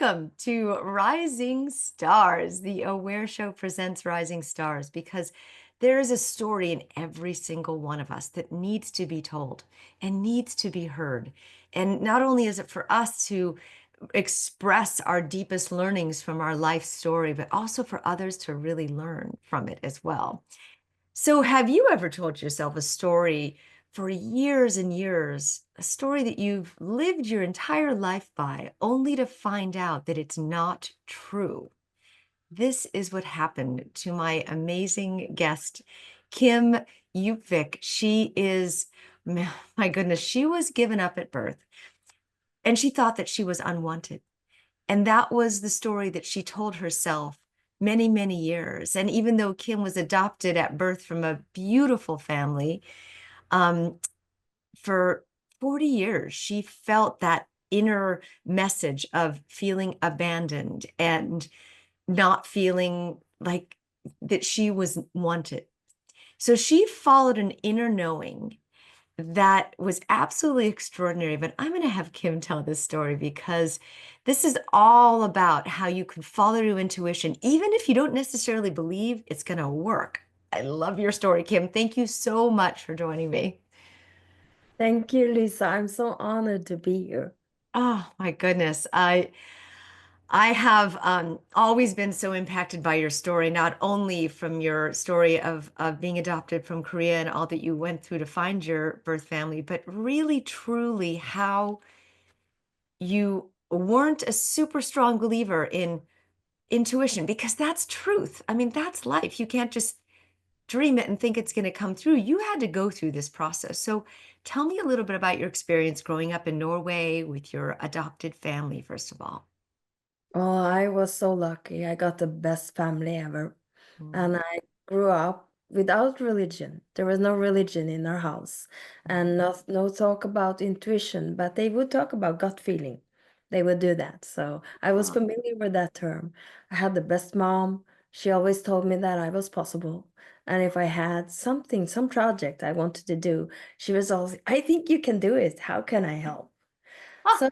welcome to Rising Stars. The Aware Show presents Rising Stars because there is a story in every single one of us that needs to be told and needs to be heard. And not only is it for us to express our deepest learnings from our life story, but also for others to really learn from it as well. So, have you ever told yourself a story for years and years, a story that you've lived your entire life by, only to find out that it's not true? This is what happened to my amazing guest, Kim Djupvik. She is, my goodness, she was given up at birth and she thought that she was unwanted. And that was the story that she told herself many, many years. And even though Kim was adopted at birth from a beautiful family, um, for 40 years, she felt that inner message of feeling abandoned and not feeling like that she was wanted. So she followed an inner knowing that was absolutely extraordinary. But I'm going to have Kim tell this story because this is all about how you can follow your intuition, even if you don't necessarily believe it's going to work. I love your story, Kim. Thank you so much for joining me. Thank you, Lisa. I'm so honored to be here. Oh my goodness. I have always been so impacted by your story, not only from your story of being adopted from Korea and all that you went through to find your birth family, but really, truly how you weren't a super strong believer in intuition, because that's truth. I mean, that's life. You can't just dream it and think it's going to come through. You had to go through this process. So tell me a little bit about your experience growing up in Norway with your adopted family, first of all. Oh, I was so lucky. I got the best family ever. Mm, And I grew up without religion. There was no religion in our house and no talk about intuition, but they would talk about gut feeling. They would do that. So I was mm. familiar with that term. I had the best mom. She always told me that I was possible. And if I had something, some project I wanted to do, she was always, I think you can do it. How can I help? Ah, So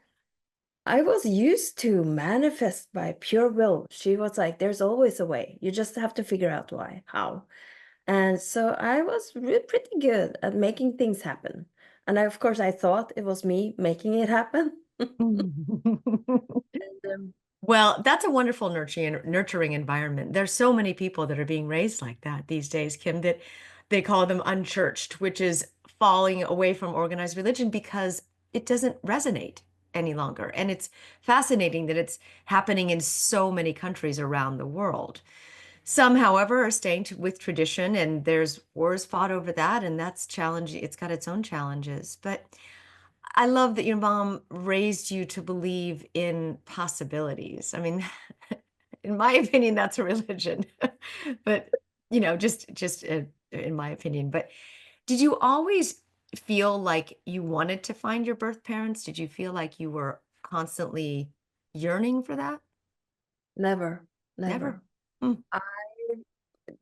I was used to manifest by pure will. She was like, there's always a way. You just have to figure out why, how. And so I was pretty good at making things happen. And of course, I thought it was me making it happen. Um, Well, that's a wonderful nurturing environment. There's so many people that are being raised like that these days, Kim, that they call them unchurched, which is falling away from organized religion because it doesn't resonate any longer. And it's fascinating that it's happening in so many countries around the world. Some, however, are staying with tradition, and there's wars fought over that, and that's challenging. It's got its own challenges. But I love that your mom raised you to believe in possibilities. I mean, in my opinion, that's a religion. But, just in my opinion. But did you always feel like you wanted to find your birth parents? Did you feel like you were constantly yearning for that? Never, Never. never. Mm. I,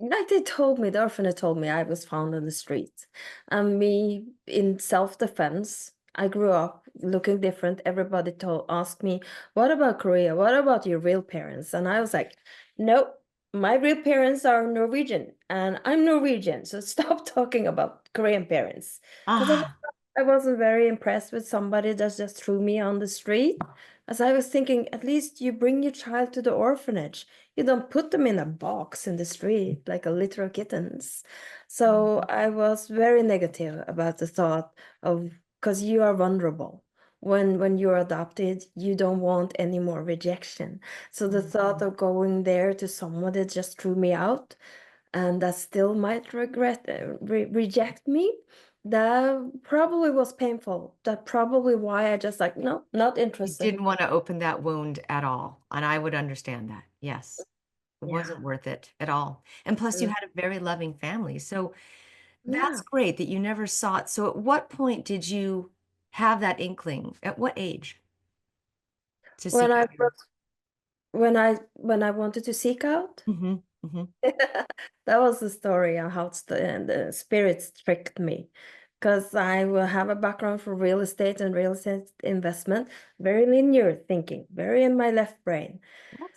like they told me, the orphanage told me I was found on the street. And me, in self-defense, I grew up looking different. Everybody asked me, what about Korea? What about your real parents? And I was like, nope, my real parents are Norwegian and I'm Norwegian. So stop talking about Korean parents. Because Ah, I wasn't very impressed with somebody that just threw me on the street. As I was thinking, at least you bring your child to the orphanage. You don't put them in a box in the street like a litter of kittens. So I was very negative about the thought of, because you are vulnerable. When you're adopted, you don't want any more rejection. So the thought of going there to someone that just threw me out and that still might reject me, that probably was painful. That probably why I just like, no, not you interested. didn't want to open that wound at all. And I would understand that. Yes. It wasn't Yeah. worth it at all. And plus, you Mm. had a very loving family. So that's Yeah. great that you never saw it. So at what point did you have that inkling? At what age to When seek I out your? when I wanted to seek out, Hmm. Hmm. that was the story on how the spirits tricked me. because I will have a background for real estate and real estate investment, very linear thinking, very in my left brain. Yes.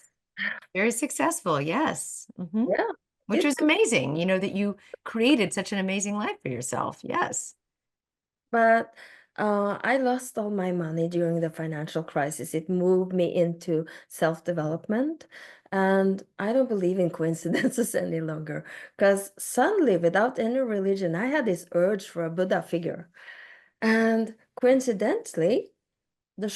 Very successful. Yes. Yeah, Which did was amazing, that you created such an amazing life for yourself. Yes. But I lost all my money during the financial crisis. It moved me into self-development. And I don't believe in coincidences any longer. Because suddenly, without any religion, I had this urge for a Buddha figure. And coincidentally, the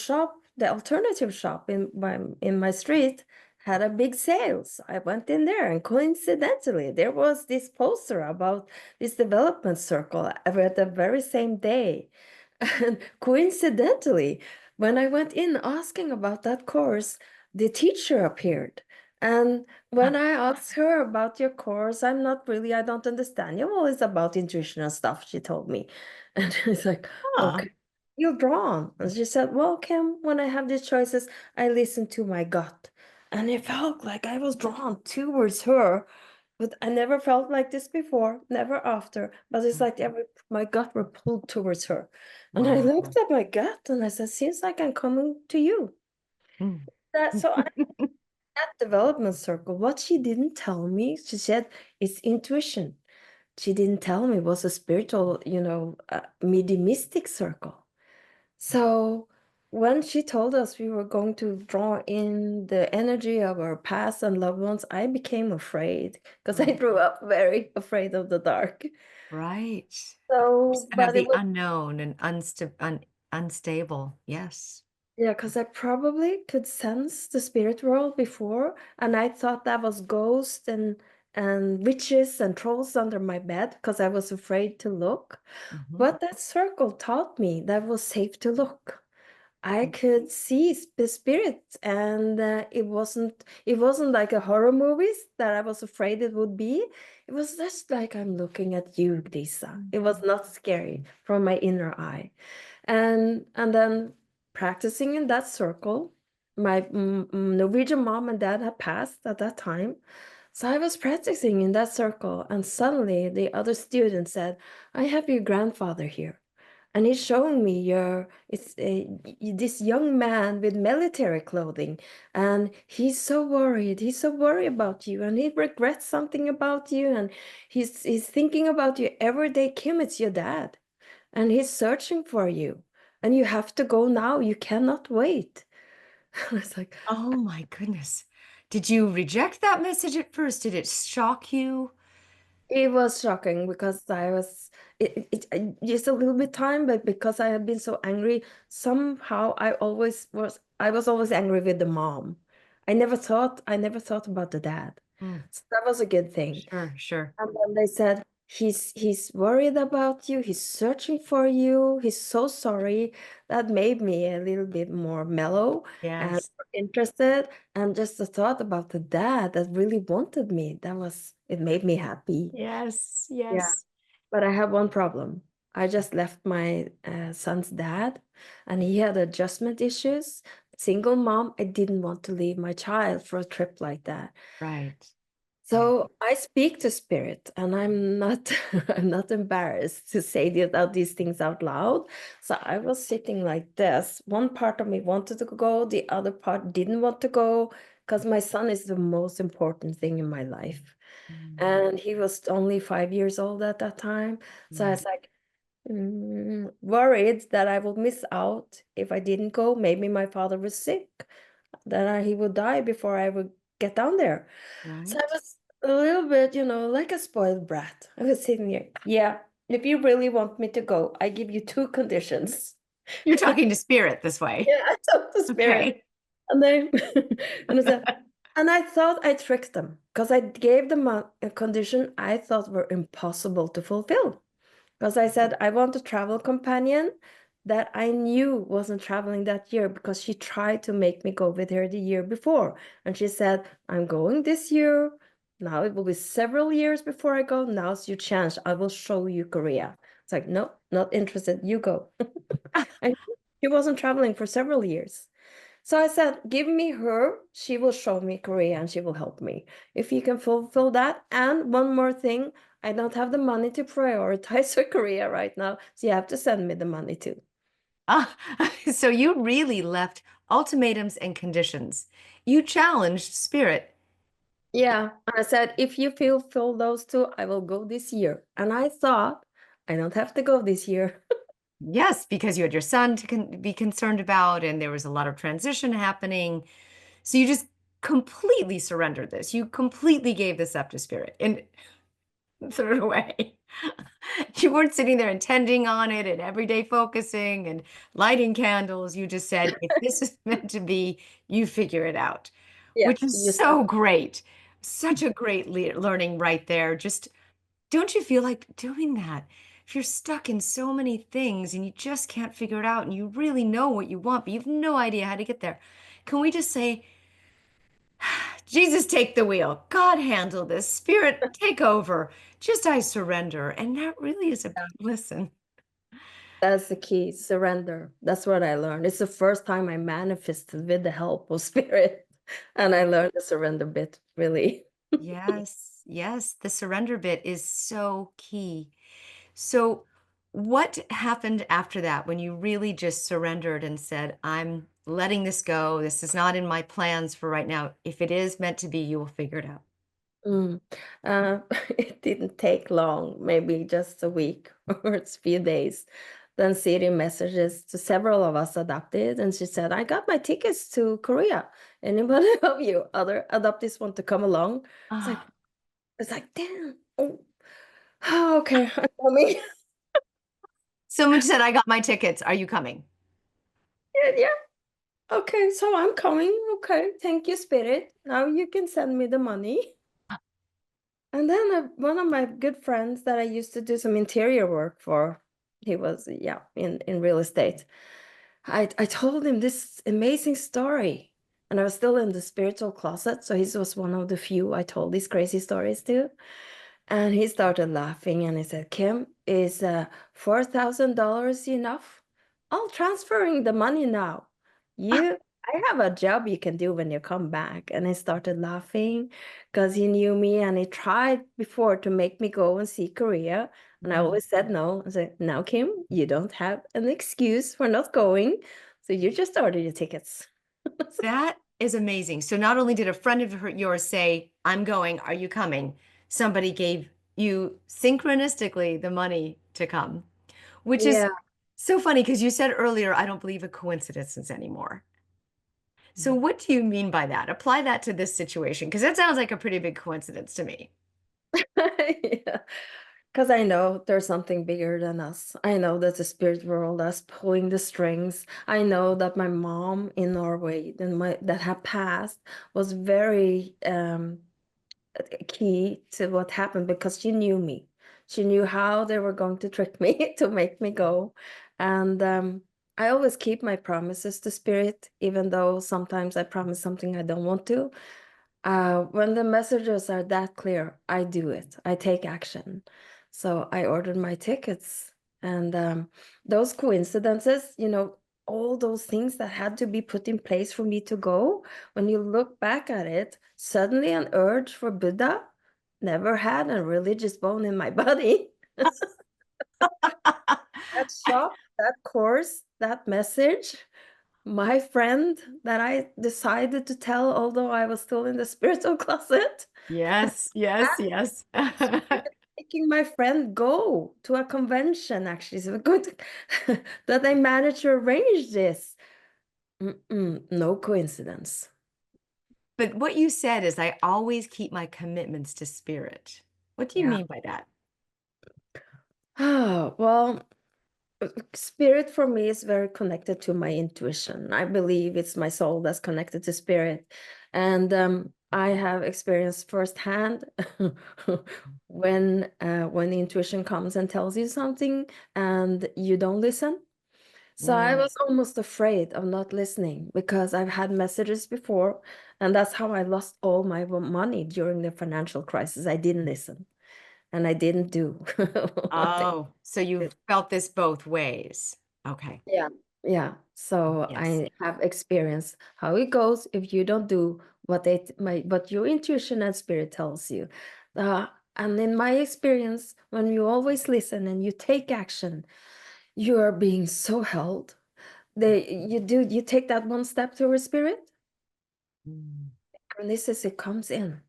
alternative shop in my street had a big sales. I went in there, and coincidentally, there was this poster about this development circle at the very same day. And coincidentally, when I went in asking about that course, the teacher appeared. And when I asked her about your course, I don't understand. Yeah, well, it's about intuition and stuff, she told me. And it's like, Huh. okay, you're drawn. And she said, well, Kim, when I have these choices, I listen to my gut. And it felt like I was drawn towards her. But I never felt like this before, never after. But it's like my gut were pulled towards her. And I Wow. looked at my gut and I said, seems like I'm coming to you. Mm. That development circle, what she didn't tell me, she said, it's intuition. She didn't tell me it was a spiritual, mediumistic circle. So when she told us we were going to draw in the energy of our past and loved ones, I became afraid because I Mm. grew up very afraid of the dark. Right. Of course. So, And of but it the was, unknown and unstable. Yes. yeah, because I probably could sense the spirit world before, and I thought that was ghosts and witches and trolls under my bed because I was afraid to look. Hmm. But that circle taught me that was safe to look. I could see the spirits, and it wasn't like a horror movies that I was afraid it would be. It was just like I'm looking at you, Lisa. It was not scary from my inner eye. And then practicing in that circle, my Norwegian mom and dad had passed at that time. So I was practicing in that circle, and suddenly the other student said, I have your grandfather here. And he's showing me this young man with military clothing, and he's so worried. He's so worried about you, and he regrets something about you, and he's thinking about you every day. Kim, it's your dad, and he's searching for you, and you have to go now. You cannot wait. I was like, Oh my goodness. Did you reject that message at first? Did it shock you? it was shocking because just a little bit time, but because I had been so angry, somehow I was always angry with the mom. I never thought about the dad. Mm, So that was a good thing. sure, sure. And then they said, he's worried about you, he's searching for you, he's so sorry. That made me a little bit more mellow and Yes. interested. And just the thought about the dad that really wanted me, it made me happy. Yes, Yeah. yes. But I have one problem. I just left my son's dad, and he had adjustment issues. Single mom, I didn't want to leave my child for a trip like that. Right. Right. So I speak to spirit, and I'm not I'm not embarrassed to say these things out loud. So I was sitting like this. One part of me wanted to go, the other part didn't want to go, because my son is the most important thing in my life. Mm, And he was only 5 years old at that time. So I mm, was like, worried that I would miss out if I didn't go. Maybe my father was sick, that he would die before I would get down there. So I right. was a little bit, like a spoiled brat. I was sitting here. Yeah, if you really want me to go, I give you two conditions. You're talking to spirit this way. Yeah, I took the spirit. Okay. And they and I said, and I thought I tricked them because I gave them a condition I thought were impossible to fulfill. Because I said I want a travel companion that I knew wasn't traveling that year, because she tried to make me go with her the year before. And she said, I'm going this year. Now it will be several years before I go. Now's your chance. I will show you Korea. It's like, no, not interested. You go. And she wasn't traveling for several years. So I said, give me her. She will show me Korea and she will help me. If you can fulfill that. And one more thing, I don't have the money to prioritize for Korea right now. So you have to send me the money too. Ah, so you really left ultimatums and conditions. You challenged spirit. Yeah. And I said, if you fulfill those two, I will go this year. And I thought, I don't have to go this year. Yes, because you had your son to be concerned about, and there was a lot of transition happening. So you just completely surrendered this. You completely gave this up to spirit and threw it away. You weren't sitting there intending on it and every day focusing and lighting candles. You just said, if this is meant to be, you figure it out, Yeah. which is You said so great. Such a great learning right there. Just don't you feel like doing that? If you're stuck in so many things and you just can't figure it out and you really know what you want, but you have no idea how to get there, can we just say, Jesus, take the wheel. God, handle this. Spirit, take over. Just I surrender. And that really is a listen. that's the key, surrender. That's what I learned. It's the first time I manifested with the help of spirit. And I learned the surrender bit, really. Yes, yes. The surrender bit is so key. So, what happened after that when you really just surrendered and said, I'm letting this go? This is not in my plans for right now. If it is meant to be, you will figure it out. Mm. Uh, it didn't take long, maybe just a week or a few days. Then Siri messages to several of us adopted, and she said, I got my tickets to Korea. Anybody of you other adoptees want to come along? It's like, Ah, it's like, damn. Oh, okay, I'm coming. someone said, I got my tickets. Are you coming? Yeah, yeah. Okay, so I'm coming. Okay, thank you, Spirit. Now you can send me the money. And then one of my good friends that I used to do some interior work for, he was, yeah, in real estate. I told him this amazing story, and I was still in the spiritual closet, so he was one of the few I told these crazy stories to. And he started laughing and he said, Kim, is $4,000 enough? I'll transferring the money now. I have a job you can do when you come back. And he started laughing because he knew me and he tried before to make me go and see Korea. And I Mm. always said no. I said, now, Kim, you don't have an excuse for not going. So you just order your tickets. That is amazing. So not only did a friend of yours say, I'm going, are you coming? Somebody gave you synchronistically the money to come, which is Yeah. so funny because you said earlier, I don't believe in coincidences anymore. So what do you mean by that? Apply that to this situation because that sounds like a pretty big coincidence to me. Yeah. Because I know there's something bigger than us. I know that the spirit world is pulling the strings. I know that my mom in Norway that had passed was very key to what happened because she knew me. She knew how they were going to trick me to make me go. And I always keep my promises to spirit, even though sometimes I promise something I don't want to. When the messages are that clear, I do it. I take action. So I ordered my tickets, and those coincidences, all those things that had to be put in place for me to go, when you look back at it, suddenly an urge for Buddha never had a religious bone in my body. That shop, that course, that message, my friend that I decided to tell, although I was still in the spiritual closet, Yes, yes, yes. making my friend go to a convention, actually. So we're going to that I managed to arrange this. No coincidence. But what you said is I always keep my commitments to spirit. What do you Yeah. mean by that? Oh, well, spirit for me is very connected to my intuition. I believe it's my soul that's connected to spirit. And I have experienced firsthand when the intuition comes and tells you something and you don't listen. So I Mm. was almost afraid of not listening because I've had messages before, and that's how I lost all my money during the financial crisis. I didn't listen and I didn't do what they Oh, so you did. felt this both ways. Okay. Yeah. Yeah. So Yes. I have experienced how it goes if you don't do what your intuition and spirit tells you. Uh, and in my experience, when you always listen and you take action, you are being so held. You take that one step towards spirit, Mm. and this is it comes in.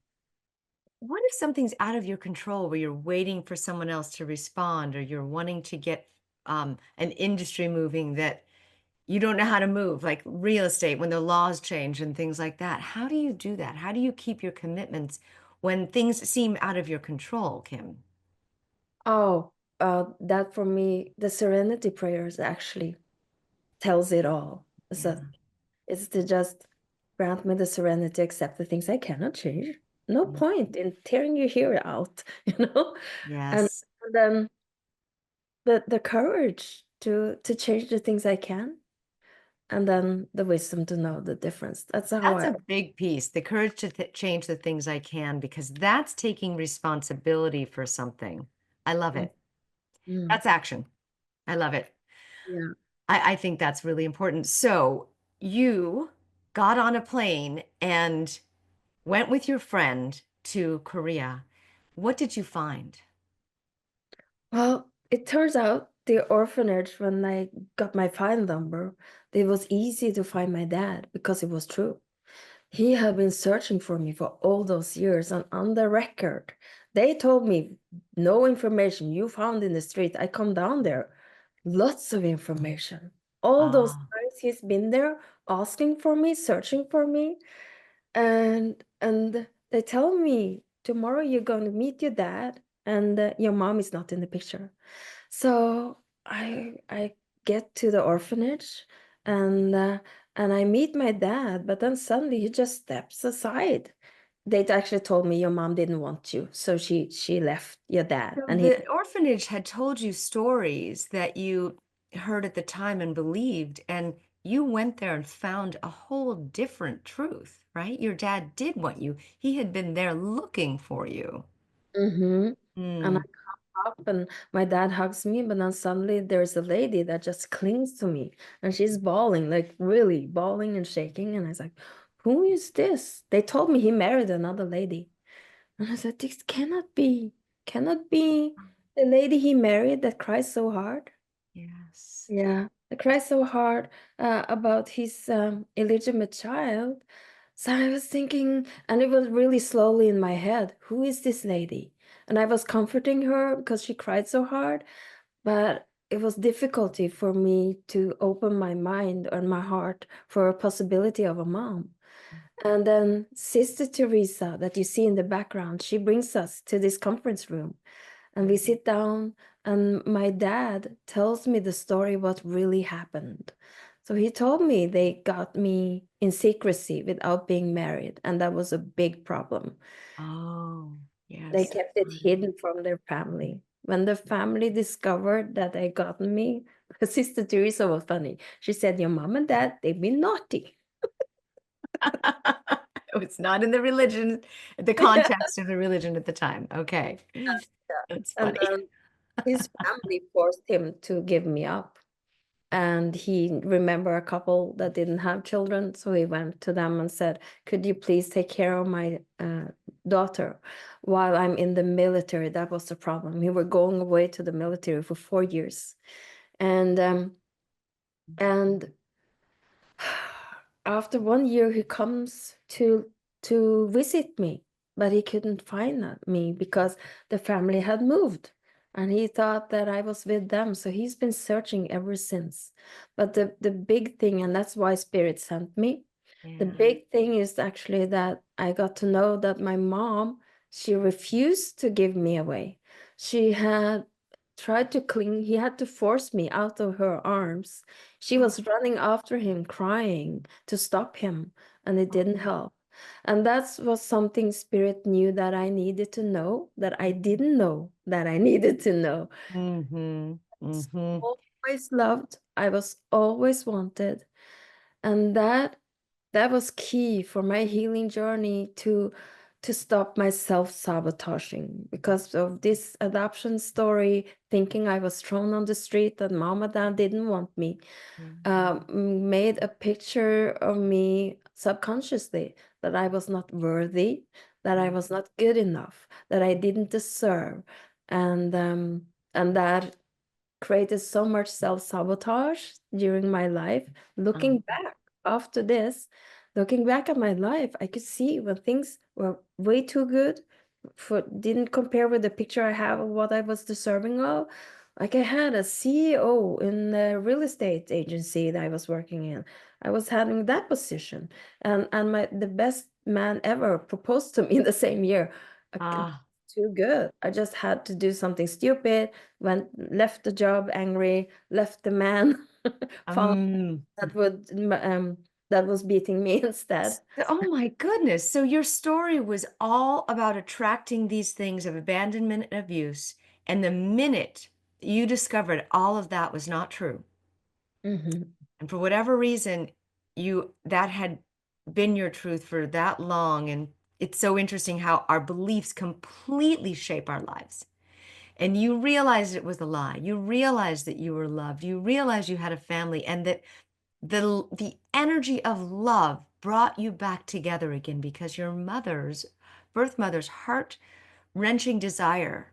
What if something's out of your control where you're waiting for someone else to respond or you're wanting to get an industry moving that you don't know how to move, like real estate when the laws change and things like that? How do you do that? How do you keep your commitments when things seem out of your control, Kim? Oh, that for me, the serenity prayers actually tells it all. So Yeah. it's to just grant me the serenity to accept the things I cannot change. No Mm. point in tearing your hair out, you know? And Yes. then the courage to change the things I can, and then the wisdom to know the difference. That's how That's I. a big piece, the courage to change the things I can, because that's taking responsibility for something. I love Mm, it. mm, That's action. I love it. yeah. I think that's really important. So you got on a plane and went with your friend to Korea. What did you find? Well, it turns out the orphanage, when I got my file number, it was easy to find my dad because it was true. He had been searching for me for all those years, and on the record, they told me no information you found in the street. I come down there, lots of information. All those Ah, times he's been there asking for me, searching for me, and they tell me tomorrow you're going to meet your dad, and your mom is not in the picture. So I get to the orphanage, and uh, and I meet my dad, but then suddenly he just steps aside. They actually told me your mom didn't want you, so she left your dad, so and he. the orphanage had told you stories that you heard at the time and believed, and you went there and found a whole different truth, right? Your dad did want you. He had been there looking for you. Mm-hmm. And I Mm. come up and my dad hugs me, but then suddenly there's a lady that just clings to me and she's bawling, like really bawling and shaking. And I was like, who is this? They told me he married another lady. And I said, this cannot be the lady he married that cries so hard. Yes. Yeah, I cried so hard about his illegitimate child. So I was thinking, and it was really slowly in my head, who is this lady? And I was comforting her because she cried so hard, but it was difficulty for me to open my mind and my heart for a possibility of a mom. And then Sister Teresa, that you see in the background, she brings us to this conference room and we sit down and my dad tells me the story what really happened. So he told me they got me in secrecy without being married, and that was a big problem. Oh, They yes. kept it hidden from their family. When the family discovered that they gotten me, Sister Teresa was funny. She said, your mom and dad, they've been naughty. It's not in the religion, the context of the religion at the time. Okay. That's And funny. then his family forced him to give me up. And he remembered a couple that didn't have children, so he went to them and said, could you please take care of my daughter while I'm in the military? That was the problem. We were going away to the military for 4 years. And after 1 year he comes to visit me, but he couldn't find me because the family had moved and he thought that I was with them, so he's been searching ever since. But the big thing, and that's why spirit sent me, the Yeah. big thing is actually that I got to know that my mom, she refused to give me away. She had tried to cling, he had to force me out of her arms. She Oh, was running after him, crying to stop him, and it didn't help. And that was something Spirit knew that I needed to know, that I didn't know that I needed to know. mm-hmm. Mm-hmm. Always loved, I was always wanted. And that was key for my healing journey to stop my self-sabotaging because of this adoption story, thinking I was thrown on the street, that mom and dad didn't want me, Mm. made a picture of me subconsciously, that I was not worthy, that I Mm. was not good enough, that I didn't deserve, and that created so much self-sabotage during my life. Oh, Looking back after this, looking back at my life, I could see when things were way too good, for didn't compare with the picture I have of what I was deserving of. Like I had a CEO in the real estate agency that I was working in. I was having that position, and my the best man ever proposed to me in the same year. ah, Too good. I just had to do something stupid, went left the job angry, left the man, found um, that would that was beating me instead. oh my goodness. So your story was all about attracting these things of abandonment and abuse. And the minute you discovered all of that was not true, Hmm. and for whatever reason, that had been your truth for that long. And it's so interesting how our beliefs completely shape our lives. And you realized it was a lie. You realized that you were loved. You realized you had a family, and that the energy of love brought you back together again, because your birth mother's heart-wrenching desire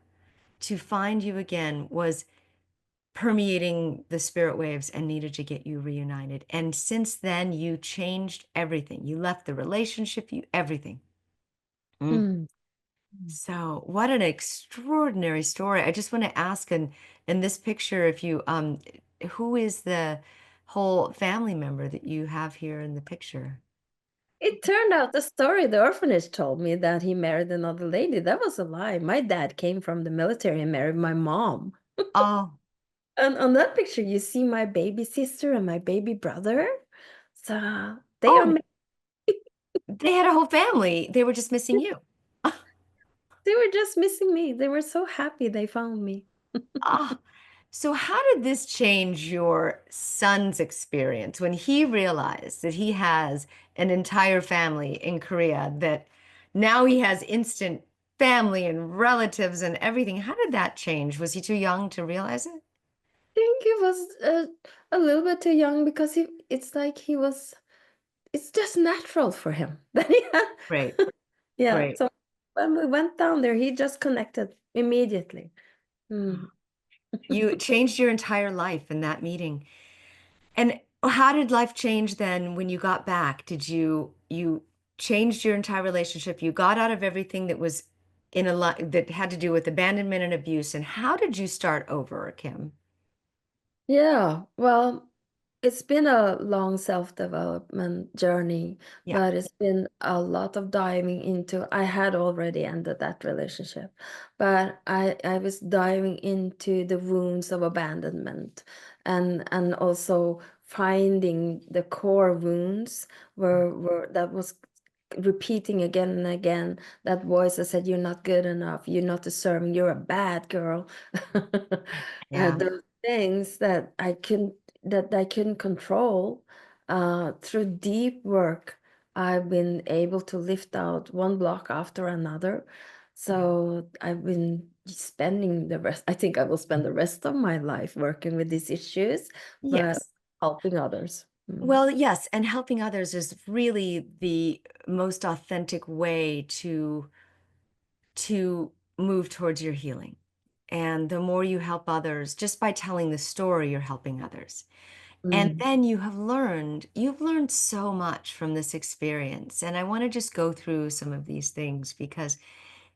to find you again was permeating the spirit waves and needed to get you reunited. And since then, you changed everything. You left the relationship, you everything. Mm. Mm. So, what an extraordinary story. I just want to ask, in this picture, if you who is the whole family member that you have here in the picture? It turned out the story the orphanage told me, that he married another lady, that was a lie. My dad came from the military and married my mom. Oh, And on that picture, you see my baby sister and my baby brother. So they are, oh, they had a whole family. They were just missing you. they were just missing me. They were so happy they found me. Ah, so how did this change your son's experience when he realized that he has an entire family in Korea, that now he has instant family and relatives and everything? How did that change? Was he too young to realize it? Think he was a little bit too young, because it's like he was, it's just natural for him. That he had, Great, yeah. great. So when we went down there, he just connected immediately. Mm. You changed your entire life in that meeting. And how did life change then when you got back? You changed your entire relationship? You got out of everything that was in a lot that had to do with abandonment and abuse. And how did you start over, Kim? Yeah, well, it's been a long self-development journey, Yeah. but it's been a lot of diving into. I had already ended that relationship, but I was diving into the wounds of abandonment, and also finding the core wounds where that was repeating again and again, that voice that said, you're not good enough, you're not deserving, you're a bad girl. Yeah. Those things that I couldn't control. Through deep work, I've been able to lift out one block after another. So I've been spending the rest, I think I will spend the rest of my life working with these issues, but Yes. helping others. Mm. Well, yes, and helping others is really the most authentic way to move towards your healing. And the more you help others, just by telling the story, you're helping others. And Mm. then you've learned so much from this experience. And I want to just go through some of these things because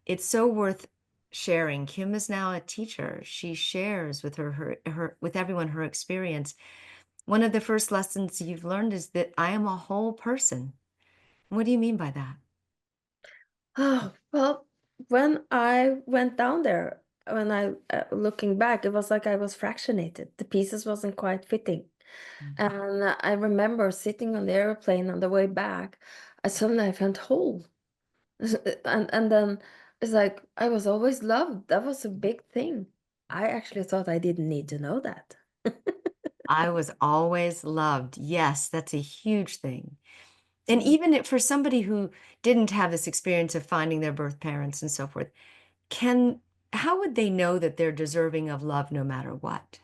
it's so worth sharing. Kim is now a teacher. She shares with her with everyone her experience. One of the first lessons you've learned is that I am a whole person. What do you mean by that? Oh, well, when I went down there, when I looking back, it was like I was fractionated. The pieces wasn't quite fitting. Mm. And I remember sitting on the airplane on the way back, I felt whole. And then it's like I was always loved. That was a big thing. I actually thought I didn't need to know that. I was always loved. Yes, that's a huge thing. And even for somebody who didn't have this experience of finding their birth parents and so forth, can how would they know that they're deserving of love no matter what?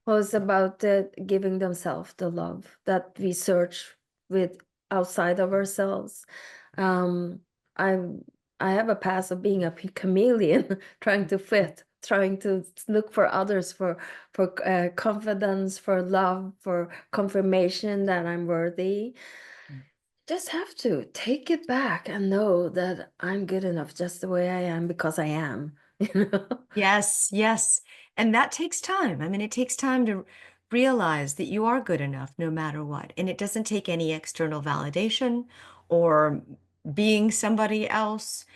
Well, it's about giving themselves the love that we search with outside of ourselves. Um, I'm I have a past of being a chameleon, trying to fit, trying to look for others for confidence, for love, for confirmation that I'm worthy. Just have to take it back and know that I'm good enough just the way I am because I am, you know? Yes, yes. And that takes time. I mean, it takes time to realize that you are good enough no matter what. And it doesn't take any external validation or being somebody else,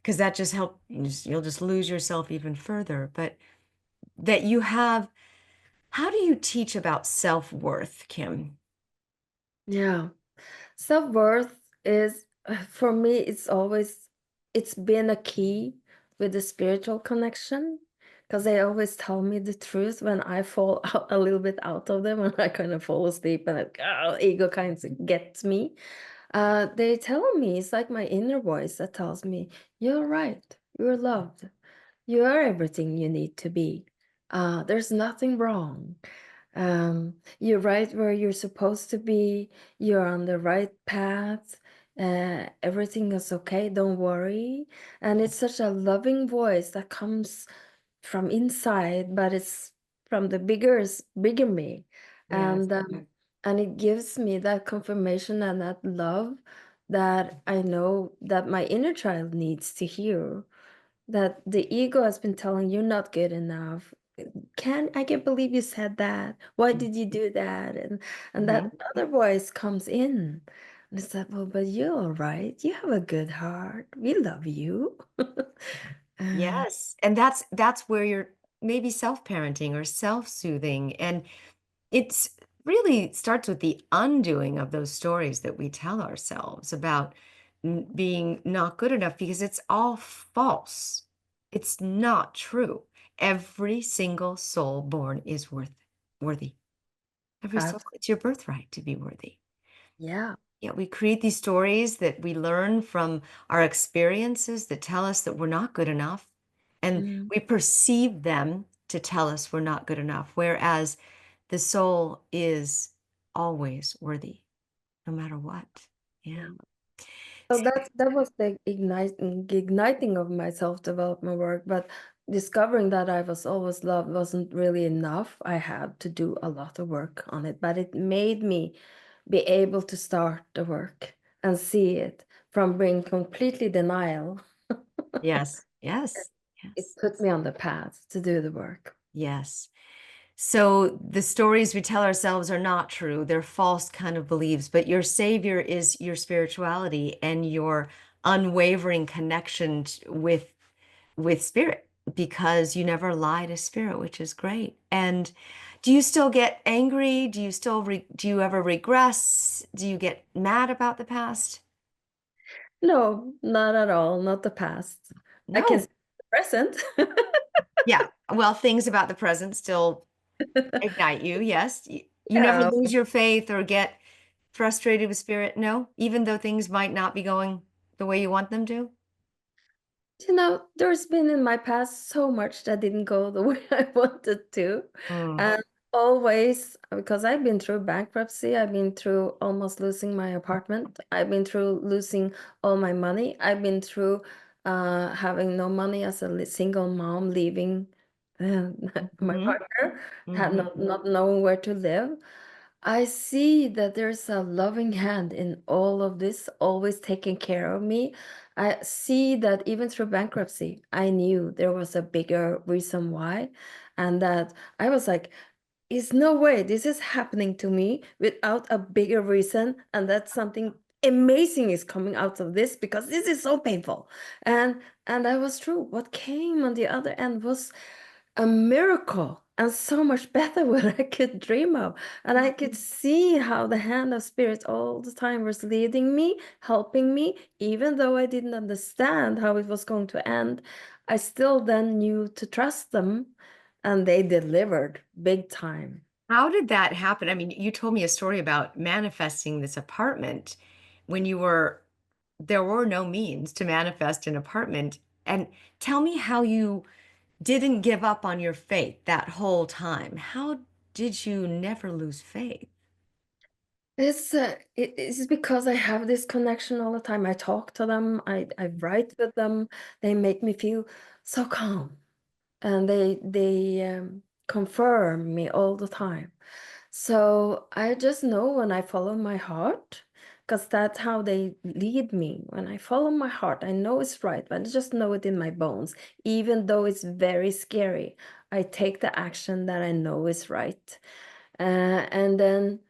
because that just help you'll just lose yourself even further. But that you have, how do you teach about self-worth, Kim? Yeah. Self-worth is, for me, it's been a key with the spiritual connection because they always tell me the truth when I fall out a little bit out of them, when I kind of fall asleep and ego kind of gets me. They tell me, it's like my inner voice that tells me, you're right, you're loved, you are everything you need to be. There's nothing wrong. You're right where you're supposed to be. You're on the right path. Everything is okay. Don't worry. And it's such a loving voice that comes from inside, but it's from the bigger me. Yes. And and it gives me that confirmation and that love that I know that my inner child needs to hear. That the ego has been telling you're not good enough. I can't believe you said that. Why did you do that? And Mhm. that other voice comes in. And it's like, well, but you're all right. You have a good heart. We love you. Uh, Yes. And that's where you're maybe self-parenting or self-soothing. And it's really starts with the undoing of those stories that we tell ourselves about being not good enough because it's all false. It's not true. Every single soul born is worthy. Every soul. abs- It's your birthright to be worthy. yeah. Yeah, we create these stories that we learn from our experiences that tell us that we're not good enough. And Mm, we perceive them to tell us we're not good enough. Whereas the soul is always worthy, no matter what. Yeah. yeah. So that was the igniting of my self-development work, but discovering that I was always loved wasn't really enough. I had to do a lot of work on it, but it made me be able to start the work and see it from being completely denial. Yes. Yes. It Yes. put me on the path to do the work. Yes. So the stories we tell ourselves are not true. They're false kind of beliefs, but your savior is your spirituality and your unwavering connection with spirit because you never lie to spirit, which is great. And do you still get angry? Do you still do you ever regress? Do you get mad about the past? No, not at all, not the past. I can see No. the present. Yeah. Well, things about the present still ignite you. Yes. You never Yeah. lose your faith or get frustrated with spirit. No, even though things might not be going the way you want them to. You know, there's been in my past so much that didn't go the way I wanted to. Mm, And always, because I've been through bankruptcy, I've been through almost losing my apartment, I've been through losing all my money, I've been through having no money as a single mom, leaving my hmm partner, had hmm not knowing where to live. I see that there's a loving hand in all of this, always taking care of me. I see that even through bankruptcy, I knew there was a bigger reason why. And that I was like, is no way this is happening to me without a bigger reason. And that something amazing is coming out of this because this is so painful. And that was true. What came on the other end was a miracle and so much better what I could dream of. And I could see how the hand of spirit all the time was leading me, helping me, even though I didn't understand how it was going to end. I still then knew to trust them, and they delivered big time. How did that happen? I mean, you told me a story about manifesting this apartment when there were no means to manifest an apartment. And tell me how you didn't give up on your faith that whole time. How did you never lose faith? It's because I have this connection all the time. I talk to them, I write with them. They make me feel so calm, and they confirm me all the time. So I just know when I follow my heart, because that's how they lead me. When I follow my heart, I know it's right, but I just know it in my bones. Even though it's very scary, I take the action that I know is right. And then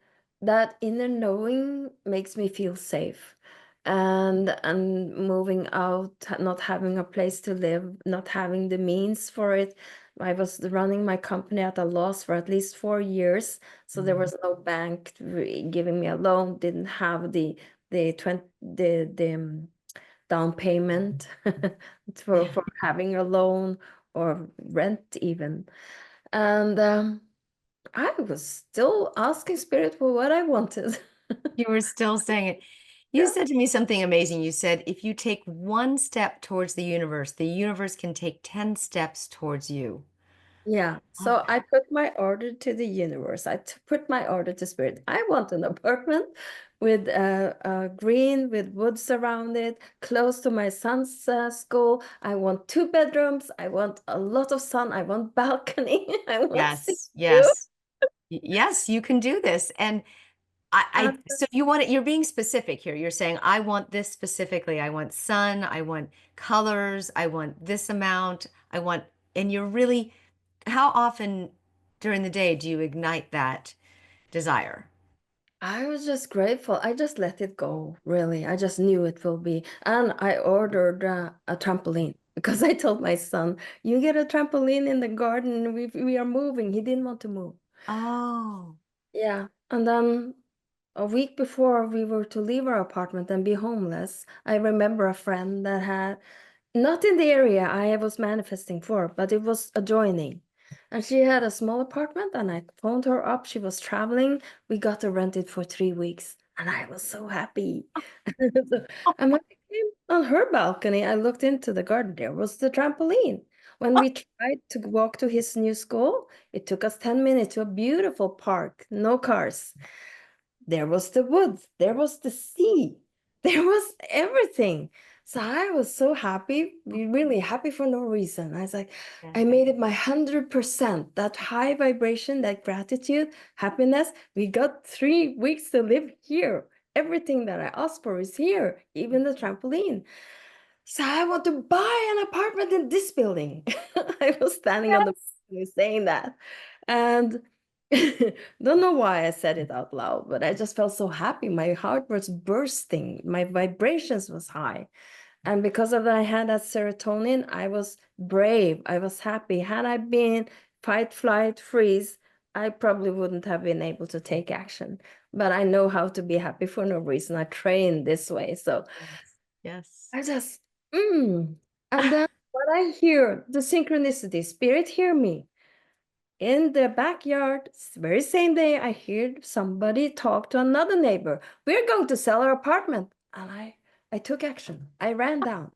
that inner knowing makes me feel safe. And moving out, not having a place to live, not having the means for it. I was running my company at a loss for at least 4 years, so there Mhm. was no bank giving me a loan. Didn't have the 20 the down payment Yeah. for having a loan or rent even. And I was still asking Spirit for what I wanted. You were still saying it. You Yeah. said to me something amazing. You said, if you take one step towards the universe can take 10 steps towards you. Yeah. Love So I put my order to the universe. Put my order to Spirit. I want an apartment with green, with woods around it, close to my son's school. I want 2 bedrooms. I want a lot of sun. I want balcony. I want sea yes, view. yes, yes, you can do this. And And so you're being specific here. You're saying, I want this specifically. I want sun, I want colors, I want this amount, and you're really, how often during the day do you ignite that desire? I was just grateful. I just let it go, really. I just knew it will be. And I ordered a trampoline because I told my son, you get a trampoline in the garden. We are moving. He didn't want to move. Oh, Yeah. And then a week before we were to leave our apartment and be homeless, I remember a friend that had, not in the area I was manifesting for, but it was adjoining. And she had a small apartment, and I phoned her up. She was traveling. We got to rent it for 3 weeks, and I was so happy. So, and when I came on her balcony, I looked into the garden. There was the trampoline. When we tried to walk to his new school, it took us 10 minutes to a beautiful park, no cars. There was the woods, there was the sea, there was everything. So I was so happy, really happy for no reason. I was like, yeah. I made it my 100%, that high vibration, that gratitude, happiness. We got 3 weeks to live here. Everything that I asked for is here, even the trampoline. So I want to buy an apartment in this building. I was standing on the Yes. balcony saying that. And don't know why I said it out loud, but I just felt so happy. My heart was bursting. My vibrations was high. And because of that, I had that serotonin. I was brave. I was happy. Had I been fight, flight, freeze, I probably wouldn't have been able to take action. But I know how to be happy for no reason. I train this way. So Yes. Yes. I just, mm. And then what I hear, the synchronicity, spirit hear me. In the backyard, very same day, I heard somebody talk to another neighbor. We're going to sell our apartment. And I took action. I ran down.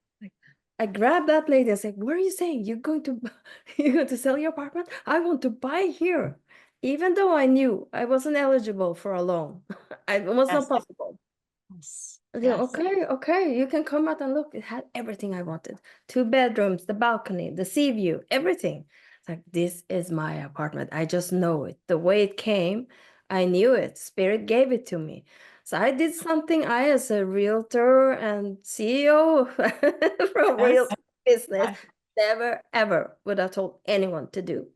I grabbed that lady and said, what are you saying? You're going to you're going to sell your apartment? I want to buy here. Even though I knew I wasn't eligible for a loan. It was not Yes. possible. Yes. I said, Yes. okay, okay, you can come out and look. It had everything I wanted. 2 bedrooms, the balcony, the sea view, everything. It's like, this is my apartment. I just know it. The way it came, I knew it. Spirit gave it to me. So I did something I, as a realtor and CEO from real Yes. business, Yes. never ever would have told anyone to do.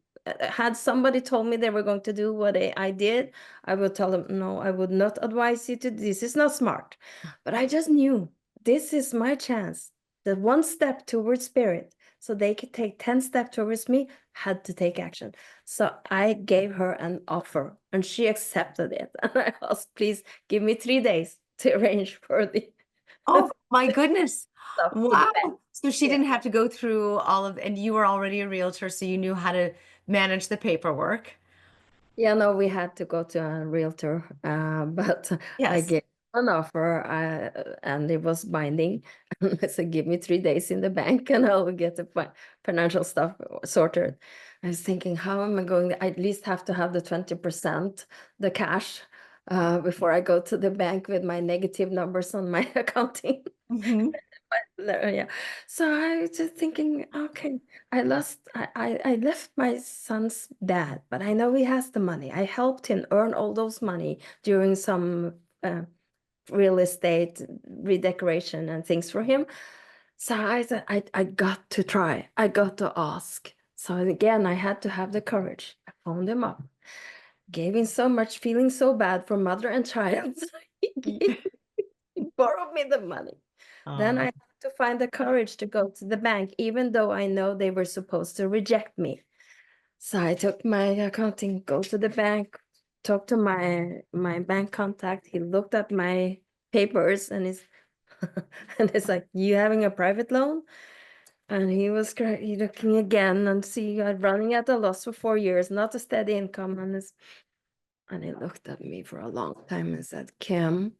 Had somebody told me they were going to do what I did, I would tell them, no, I would not advise you to. This is not smart. But I just knew this is my chance. The one step towards spirit, so they could take 10 steps towards me, had to take action. So I gave her an offer and she accepted it. And I asked, please give me 3 days to arrange for the Oh my goodness. stuff to the bank. Wow. So she Yeah. didn't have to go through and you were already a realtor, so you knew how to manage the paperwork. Yeah, no, we had to go to a realtor, but I Yes. gave an offer, and it was binding. I said, "Give me 3 days in the bank, and I'll get the financial stuff sorted." I was thinking, how am I going? I at least have to have the 20%, the cash, before I go to the bank with my negative numbers on my accounting. Hmm. Yeah. So I was just thinking, okay, I left my son's dad, but I know he has the money. I helped him earn all those money during some real estate redecoration and things for him. So I said, I got to try. I got to ask. So again, I had to have the courage. I phoned him up, gave him so much, feeling so bad for mother and child. He borrowed me the money. Then I Oh. had to find the courage to go to the bank, even though I know they were supposed to reject me. So I took my accounting, go to the bank, talked to my bank contact. He looked at my papers and he's and it's like, "You having a private loan?" And he was he looking again and see I'm running at a loss for 4 years, not a steady income. And he looked at me for a long time and said, "Kim,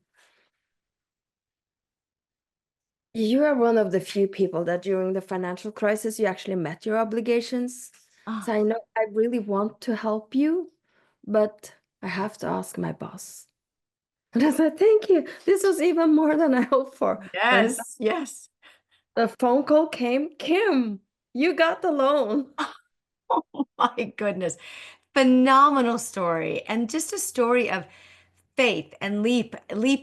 you are one of the few people that during the financial crisis you actually met your obligations. Oh, So I know I really want to help you, but I have to ask my boss." And I said, "Thank you. This was even more than I hoped for." Then yes, yes. the phone call came, "Kim, you got the loan." Oh my goodness. Phenomenal story. And just a story of faith and leap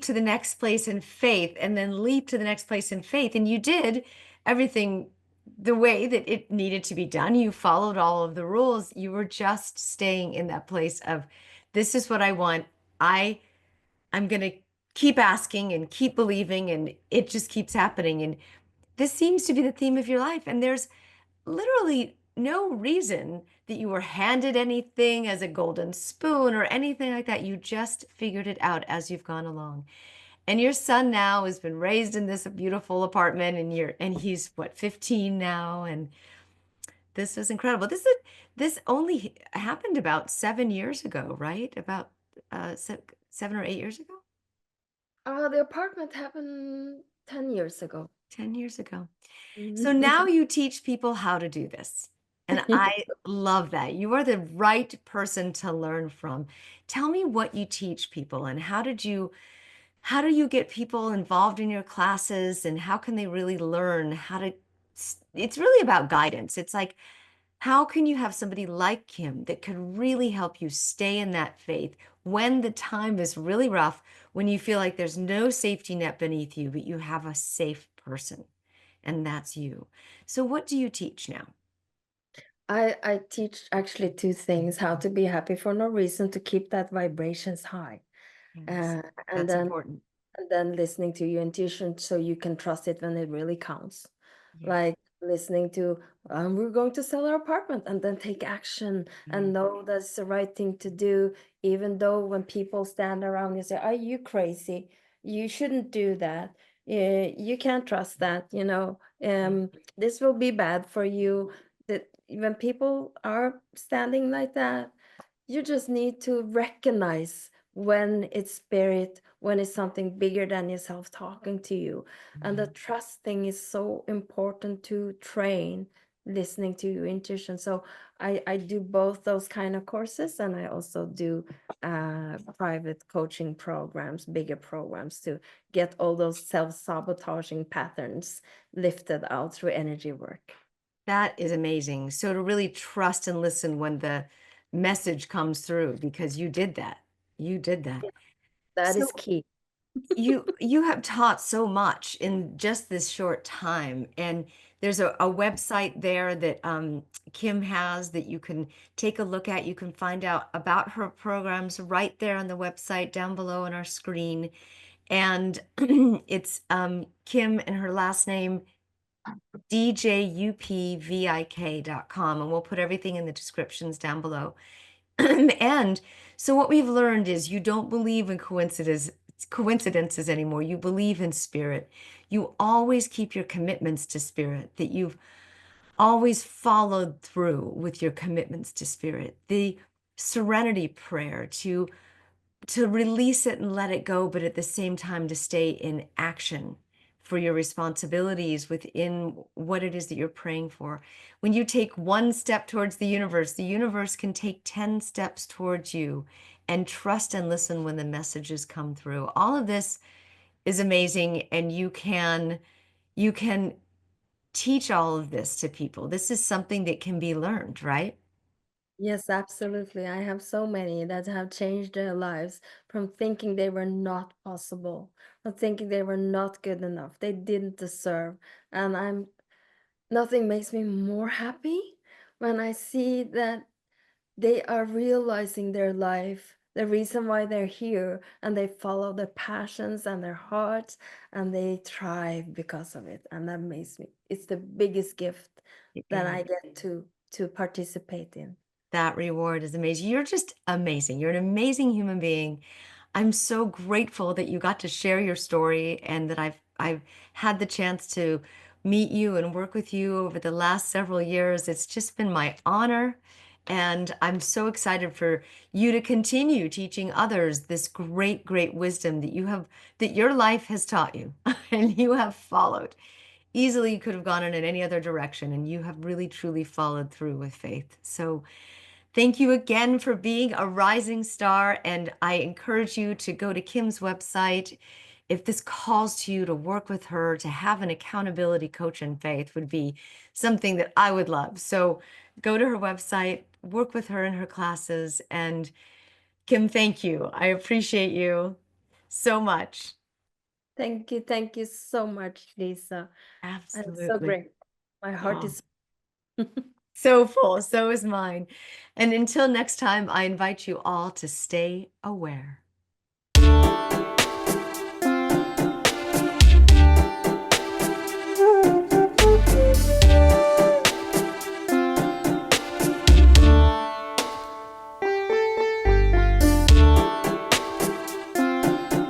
to the next place in faith, and then leap to the next place in faith. And you did everything the way that it needed to be done. You followed all of the rules. You were just staying in that place of, this is what I want. I I'm going to keep asking and keep believing, and it just keeps happening. And this seems to be the theme of your life. And there's literally no reason that you were handed anything as a golden spoon or anything like that. You just figured it out as you've gone along. And your son now has been raised in this beautiful apartment, and he's what, 15 now, and this is incredible. This only happened about 7 years ago, right? About 7 or 8 years ago? The apartment happened 10 years ago. 10 years ago. So now Mhm. you teach people how to do this. And I love that. You are the right person to learn from. Tell me what you teach people, and how do you get people involved in your classes, and how can they really learn how to it's really about guidance. It's like, how can you have somebody like Kim that could really help you stay in that faith when the time is really rough, when you feel like there's no safety net beneath you, but you have a safe person, and that's you. So what do you teach now? I teach actually two things: how to be happy for no reason to keep that vibrations high, Yes, uh, and that's then important. listening to your intuition so you can trust it when it really counts. Yeah. Like listening to, we're going to sell our apartment, and then take action Yeah. and know that's the right thing to do, even though when people stand around you say, "Are you crazy? You shouldn't do that. You can't trust that, Yeah. this will be bad for you." That when people are standing like that, you just need to recognize when it's spirit, when it's something bigger than yourself talking to you. And the Mhm. trust thing is so important to train, listening to your intuition. So I do both those kind of courses, and I also do private coaching programs, bigger programs, to get all those self-sabotaging patterns lifted out through energy work. That is amazing. So to really trust and listen when the message comes through, because you did that. You did that. That is So key. you have taught so much in just this short time, and there's a website there that Kim has that you can take a look at. You can find out about her programs right there on the website down below on our screen. And it's Kim and her last name, djupvik.com, and we'll put everything in the descriptions down below. And so what we've learned is you don't believe in coincidences anymore. You believe in spirit. You always keep your commitments to spirit, that you've always followed through with your commitments to spirit. The serenity prayer, to release it and let it go, but at the same time to stay in action for your responsibilities within what it is that you're praying for. When you take one step towards the universe can take 10 steps towards you, and trust and listen when the messages come through. All of this is amazing, and you can teach all of this to people. This is something that can be learned, right? Yes, absolutely. I have so many that have changed their lives from thinking they were not possible, from thinking they were not good enough, they didn't deserve. And nothing makes me more happy when I see that they are realizing their life, the reason why they're here, and they follow their passions and their hearts, and they thrive because of it. And that makes me, it's the biggest gift that Yeah. I get to participate in. That reward is amazing. You're just amazing. You're an amazing human being. I'm so grateful that you got to share your story, and that I've had the chance to meet you and work with you over the last several years. It's just been my honor. And I'm so excited for you to continue teaching others this great, great wisdom that that your life has taught you and you have followed. Easily you could have gone in any other direction, and you have really, truly followed through with faith. So thank you again for being a rising star, and I encourage you to go to Kim's website. If this calls to you to work with her, to have an accountability coach in faith would be something that I would love. So go to her website, work with her in her classes. And Kim, thank you. I appreciate you so much. Thank you so much, Lisa. I'm so Absolutely. great. My heart Oh, is so full. So is mine. And until next time, I invite you all to stay aware.